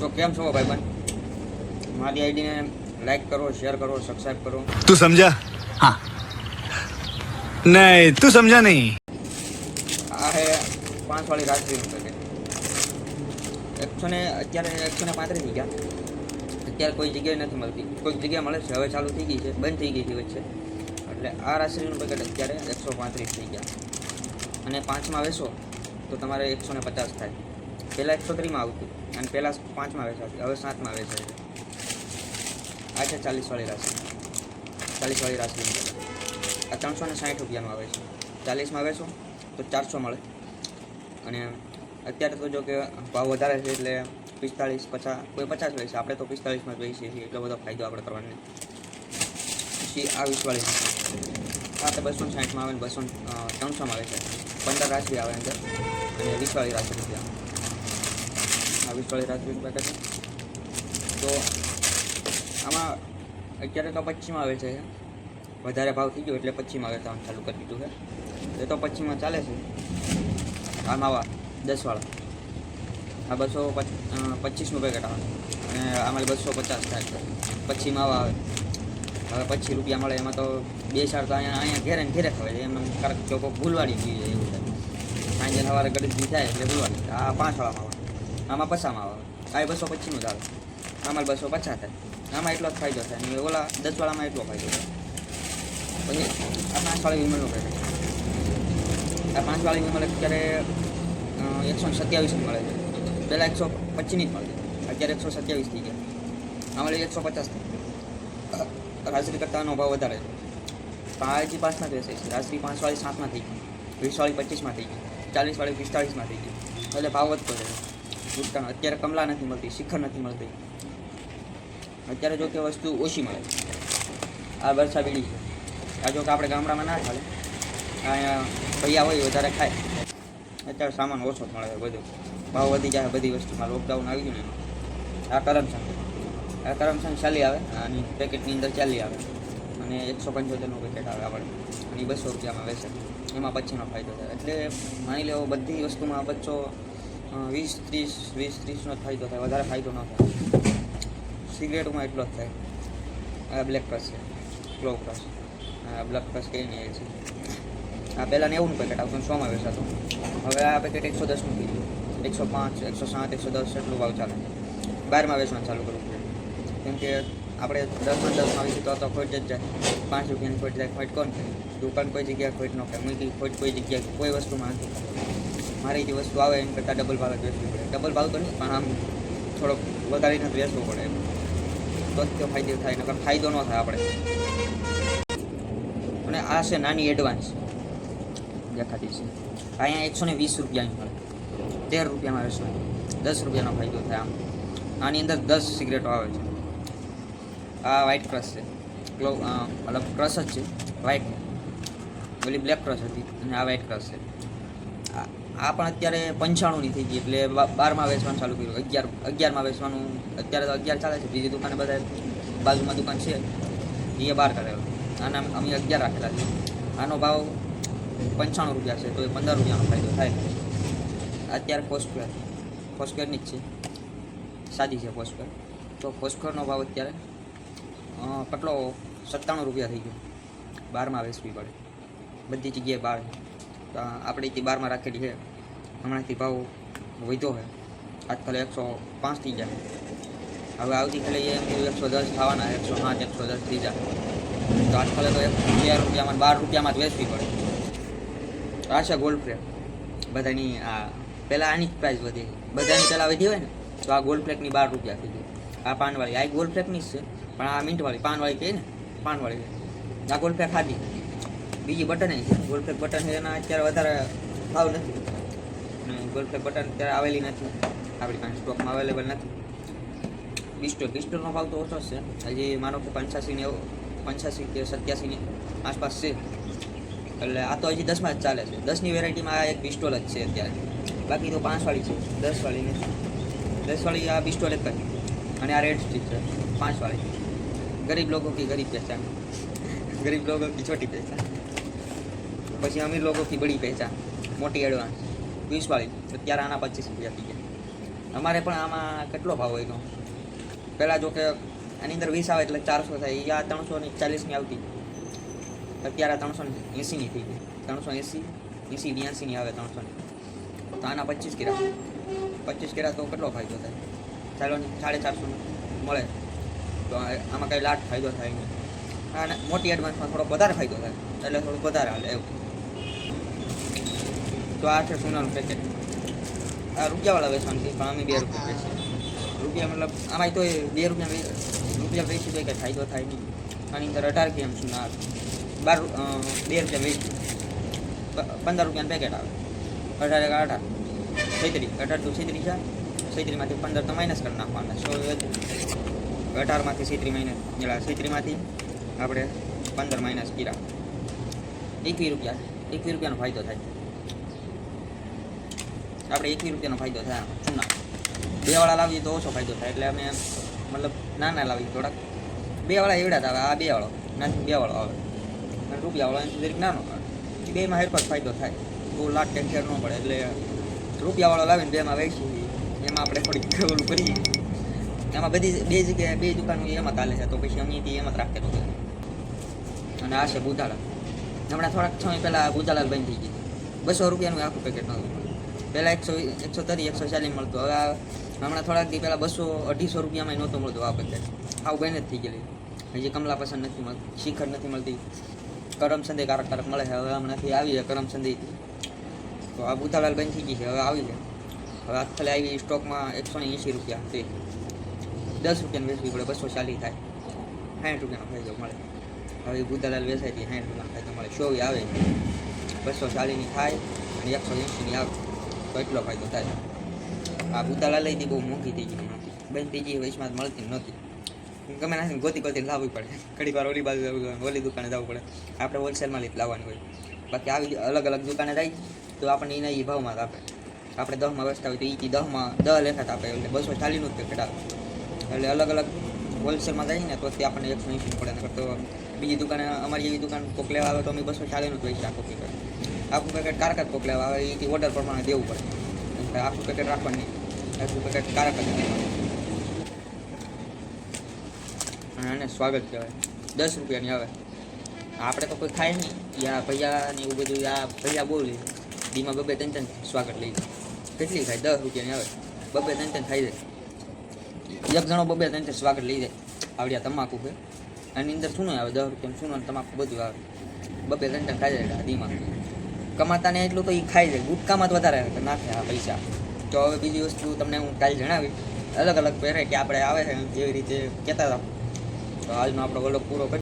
तो કેમ છો ભાઈબંધ? મારી આઈડીને લાઈક કરો, શેર કરો, સબસ્ક્રાઇબ કરો. તું સમજા? હા. નહીં, તું સમજા નહીં. આ હે 5 વાળી રાત્રિનું પેકેટ. અત્યારે 135 થઈ ગયા. અત્યારે કોઈ જગ્યાએ નથી મળતી. કોઈ જગ્યાએ મળે છે, હવે ચાલુ થઈ ગઈ છે, બંધ થઈ ગઈ છે વચ્ચે. એટલે આ રાત્રિનું પેકેટ અત્યારે 135 થઈ ગયા. અને 5માં વેચો તો તમારે 150 થાય. પહેલાં 130માં આવતું અને પહેલાં 5માં વેચાતી, હવે 7માં વેચાય છે. આ છે 40 વાળી રાશિ. 40 વાળી રાશિનું આ 360 રૂપિયાનું આવે છે. 40માં વેચો તો 400 મળે. અને અત્યારે તો જો કે ભાવ વધારે છે એટલે 45, 50, કોઈ 50 લે છે. આપણે તો 45માં જ વેચીએ છીએ, એટલો બધો ફાયદો આપણે કરવાનો નહીં. પછી આ 20 વાળી આ તો 260માં આવે ને 300માં આવે છે. 15 રાશિ આવે અંદર અને 20 વાળી રાશિ રૂપિયા. આ 20 વાળી રાશિ પેકેટ છે. તો આમાં અત્યારે તો 25માં આવે છે. વધારે ભાવ થઈ ગયો એટલે 25માં વેચવાનું ચાલુ કરી દીધું છે. એ તો 25માં ચાલે છે. આ માવા 10 વાળા આ 225નું પેકેટ આવે અને આમાં 250 થાય છે. પછી માવા આવે હવે 25 રૂપિયા મળે. એમાં તો 2 4 તો અહીંયા ઘેરે ને ઘેરે ખવાય એમ કારક ચોખ્ખો ભૂલવાડી જોઈએ એવું થાય. સાંજે સવારે ગરીબી થાય એટલે ભૂલવાડી. આ 5 વાળા માવા આમાં 50 માવા આવે. આ 225નું જ આવે. આમાં 250 થાય. આમાં એટલો જ ફાયદો થાય અને ઓલા 10 વાળામાં એટલો ફાયદો થાય. પછી આ 5 વાળી વિમલનું પેકેટ. આ 5 વાળી વિમલ અત્યારે 127 મળે છે. પહેલાં 125ની જ મળે અત્યારે 127 થઈ ગયા. આમાં 150 થાય. રાજશ્રી કરતાનો ભાવ વધારે છે. આ હજી 5માં જ વેચાય છે. રાજશ્રી 5 વાળી 7માં થઈ ગઈ, 20 વાળી 25માં થઈ ગઈ, 40 વાળી 45માં થઈ ગઈ. એટલે ભાવ વધતો રહે. ગુટકાનો અત્યારે કમલા નથી મળતી, શિખર નથી મળતી. અત્યારે જો કે વસ્તુ ઓછી મળે. આ વરસા બીડી છે. આ જો કે આપણે ગામડામાં ના ચાલે. અહીંયા ભૈયા હોય વધારે ખાય. અત્યારે સામાન ઓછો મળે છે બધું. ભાવ વધી જાય બધી વસ્તુમાં. લોકડાઉન આવી ગયું ને આ કરમસંગ. આ કરમસંગ ચાલી આવે અને પેકેટની અંદર ચાલી આવે અને 175નું પેકેટ આવે આપણે અને 200 રૂપિયામાં વેચે. એમાં પછીનો ફાયદો થાય. એટલે માની લેવો બધી વસ્તુમાં બચ્ચો 20-30નો જ ફાયદો થાય, વધારે ફાયદો ન થાય. સિગરેટમાં એટલો જ થાય. આ બ્લેક ક્રશ છે, ક્લો ક્રશ. આ બ્લેક ક્રશ કહીને એ છે. આ પહેલાં 90નું પેકેટ આવતું 100માં વેચાતું. હવે આ પેકેટ 110નું થઈ ગયું. 105, 107, 110 એટલું ભાવ ચાલે. 12માં વેચવાનું ચાલુ કરવું પડે. કેમ કે આપણે 10માં વેચી તો ખોટ જ જાય. 5 રૂપિયાની ખોટ જાય. ખોટ કોણ થાય? દુકાન કોઈ જગ્યાએ ખોટ ન ખાય. મૂકી ખોટ કોઈ જગ્યાએ કોઈ વસ્તુમાં નથી. મારે જે વસ્તુ આવે એની કરતાં ડબલ ભાવ જ વેચવી પડે. ડબલ ભાવ તો નહીં પણ આમ થોડોક વધારીને વેચવું પડે. તો જ તો ફાયદો થાય, નકર ફાયદો ન થાય આપણે. અને આ છે નાની એડવાન્સ દેખાતી છે. અહીંયા 120 રૂપિયાની મળે. 13 રૂપિયામાં વેચવાનું. 10 રૂપિયાનો ફાયદો થાય. આમ આની અંદર 10 સિગરેટો આવે છે. આ વ્હાઇટ ક્રશ છે. મતલબ ક્રશ જ છે વ્હાઇટ. ઓલી બ્લેક ક્રશ હતી અને આ વ્હાઇટ ક્રશ છે. આ પણ અત્યારે 95ની થઈ ગઈ એટલે 12માં વેચવાનું ચાલુ કર્યું. 11માં વેચવાનું. અત્યારે તો 11 ચાલે છે. બીજી દુકાને બધા બાજુમાં દુકાન છે એ 12 કરેલો. આના અમે 11 રાખેલા છે. આનો ભાવ 95 રૂપિયા છે તો એ 15 રૂપિયાનો ફાયદો થાય. અત્યારે ફોસ્ક્વેરની જ છે. સાદી છે ફોસ્ક્વેર. તો ફોસ્ક્વેરનો ભાવ અત્યારે કેટલો 97 રૂપિયા થઈ ગયો. 12માં વેચવી પડે. બધી જગ્યાએ 12. આપણે જે 12માં રાખેલી છે હમણાંથી ભાવ વધ્યો છે. આજકાલ 105 થઈ જાય. હવે આવતીકાલે એમ 110 થવાના, 107, 110 થઈ જાય. તો આજકાલે તો 13 રૂપિયામાં 12 રૂપિયામાં જ વેચવી પડે. આ છે ગોલ્ડ ફ્લેક. બધાની આ પહેલાં આની જ પ્રાઇસ વધી. બધાની પહેલાં વધી હોય ને તો આ ગોલ્ડ ફ્લેકની 12 રૂપિયા થઈ ગઈ. આ પાનવાળી. આ ગોલ્ડ ફ્લેકની જ છે પણ આ મિન્ટવાળી પાનવાળી કહે ને પાનવાળી. આ ગોલ્ડ ફ્લેક ખાધી. બીજી બટન છે ગોલ્ડ ફ્લેક બટન છે એના અત્યારે વધારે ભાવ નથી. અને ગોલ્ડ ફ્લેક બટન અત્યારે આવેલી નથી આપણી પાસે, સ્ટોકમાં અવેલેબલ નથી. પિસ્ટોલનો ભાવ તો ઓછો જ છે. હજી માનો કે 85 કે 87ની આસપાસ છે. એટલે આ તો હજી 10માં જ ચાલે છે. 10ની વેરાયટીમાં આ એક પિસ્ટોલ જ છે અત્યારે. બાકી તો 5 વાળી છે, 10 વાળી નથી. 10 વાળી આ પિસ્ટોલ એક જ અને આ રેડ સ્ટિક છે 5 વાળી. ગરીબ લોકો કી ગરીબ પહેચાન, ગરીબ લોકો કી છોટી પહેચાન. પછી અમીર લોકો કી બડી પહેચાન, મોટી એડવાન્સ 20 વાળી. અત્યારે આના 25 રૂપિયા થઈ ગયા. અમારે પણ આમાં કેટલો ભાવ હોય તો પહેલાં જો કે આની અંદર 20 આવે એટલે 400 થાય. એ આ 340ની આવતી, અત્યારે 380ની થઈ ગઈ. 380, 82ની આવે 300ની. તો આના 25 કિરા, 25 કિરા તો કેટલો ફાયદો થાય? ચાલો ને 450 મળે તો આમાં કંઈ લાટ ફાયદો થાય નહીં. અને મોટી એડવાન્સમાં થોડો વધારે ફાયદો થાય એટલે થોડું વધારે હાલે એવું. તો આ છે સોનાનું પેકેટ. આ રૂપિયાવાળા વેચવાનું છે, પણ અમે 2 રૂપિયા વેચીએ. રૂપિયા મતલબ આમાં તો 2 રૂપિયા વેચી તો કંઈ ફાયદો થાય નહીં. આની અંદર 18 ગ્રામ સોના આવે. 2 રૂપિયા વેચી 15 રૂપિયાનું પેકેટ આવે. 18 18 તો 36 છે. 36માંથી 15 તો માઇનસ કરી નાખવાના. 18માંથી 36 માઇનસ, 36માંથી આપણે 15 માઇનસ કર્યા. 21 રૂપિયાનો ફાયદો થાય. આપણે 21 રૂપિયાનો ફાયદો થાય સોના. 2 વાળા લાવીએ તો ઓછો ફાયદો થાય. એટલે અમે મતલબ નાના લાવીએ થોડાક. 2 વાળા એવડા જ આવે. આ 2 વાળો નાથી 2 વાળો આવે અને રૂપિયાવાળો એનાથી જરીક નાનો આવે. 2માં હેરફાર ફાયદો થાય. બહુ લાટ ટેન્શન ન પડે. એટલે રૂપિયાવાળો લાવીને 2માં વેચી એમાં આપણે થોડીક ઓલું કરીએ. એમાં બે જગ્યાએ 2 દુકાનો એમાં ચાલે છે, તો પછી અમે એમાં જ રાખેલો છે. અને આ છે બુધાલાલ. હમણાં થોડાક સમય પહેલાં બુધાલાલ બંધ થઈ ગઈ. 200 રૂપિયાનું આખું પેકેટ નહોતું. પહેલાં 130, 140 મળતું. હવે હમણાં થોડાક દી પહેલાં 200-250 રૂપિયામાં નહોતું મળતું આ પેકેટ. આવું બંધ જ થઈ ગયેલી. હજી કમલા પસંદ નથી મળતી, શિખર નથી મળતી. કરમ સંદેહ કારક મળે છે. હવે હમણાંથી આવી છે કરમ સંદેહથી. તો આ બુધાલાલ બંધ થઈ ગઈ છે, હવે આવી છે. હવે આજકાલે આવી સ્ટોકમાં 180 રૂપિયા છે. 10 રૂપિયાની વેચવી પડે, 240 થાય. 60 રૂપિયાનો ફાયદો મળે. હવે બુધાલાલ વેચાય છે 60 રૂપિયાનો ફાયદો મળે. 24 આવે 240ની થાય અને 180ની આવે તો એટલો ફાયદો થાય. આ બુધાલાલ લઈ બહુ મોંઘી થઈ ગઈ. બંધ થઈ ગઈ, વચમાં મળતી નહોતી. ગમે નાખીને ગોતી લાવવી પડે. ઘડીક વાર ઓલી બાજુ ઓલી દુકાને જવું પડે. આપણે હોલસેલમાં લીધ લાવવાની હોય. બાકી આવી અલગ અલગ દુકાને જાય તો આપણને એના એ ભાવમાં જ આપે. આપણે 10માં વેચતા હોય તો એ 10માં 10 લેખાત આપે. એટલે 240નું જ પેકેટ આપે. એટલે અલગ અલગ હોલસેલમાં જાય ને તો તે આપણને 180 પડે. નકર તો બીજી દુકાને અમારી એવી દુકાન કોક લેવા આવે તો અમે 240નું જ વેચીએ આખું પેકેટ. આખું પેકેટ કારક કોક લેવા આવે એથી ઓર્ડર પ્રમાણે દેવું પડે. આખું પેકેટ રાખવાનું નહીં, આખું પેકેટ કારક જ દેવાનું. અને આને સ્વાગત કહેવાય. 10 રૂપિયાની આવે. આપણે તો કોઈ ખાય નહીં. યા ભૈયા ને એવું બધું આ ભૈયા બહુ લે. દીમાં 2-3 સ્વાગત લઈ જાય. કેટલી ખાય? 10 રૂપિયાની આવે. 2-3 ખાઈ જાય. એક જણો 2-3 સ્વાગત લઈ જાય. આવડ્યા તમાકુ છે. આની અંદર શું આવે? 10 રૂપિયાનું શું તમાકુ બધું આવે. 2-3 ખાઈ જાય દીમાં. કમાતા ને એટલું તો એ ખાઈ જાય. ગુટકામાં જ વધારે નાખે આ પૈસા. તો હવે બીજી વસ્તુ તમને હું કાલે જણાવી. અલગ અલગ વેરાયટી આપણે આવે છે એવી રીતે કહેતા હતા. તો આજનો આપણો વ્લોગ પૂરો કરી.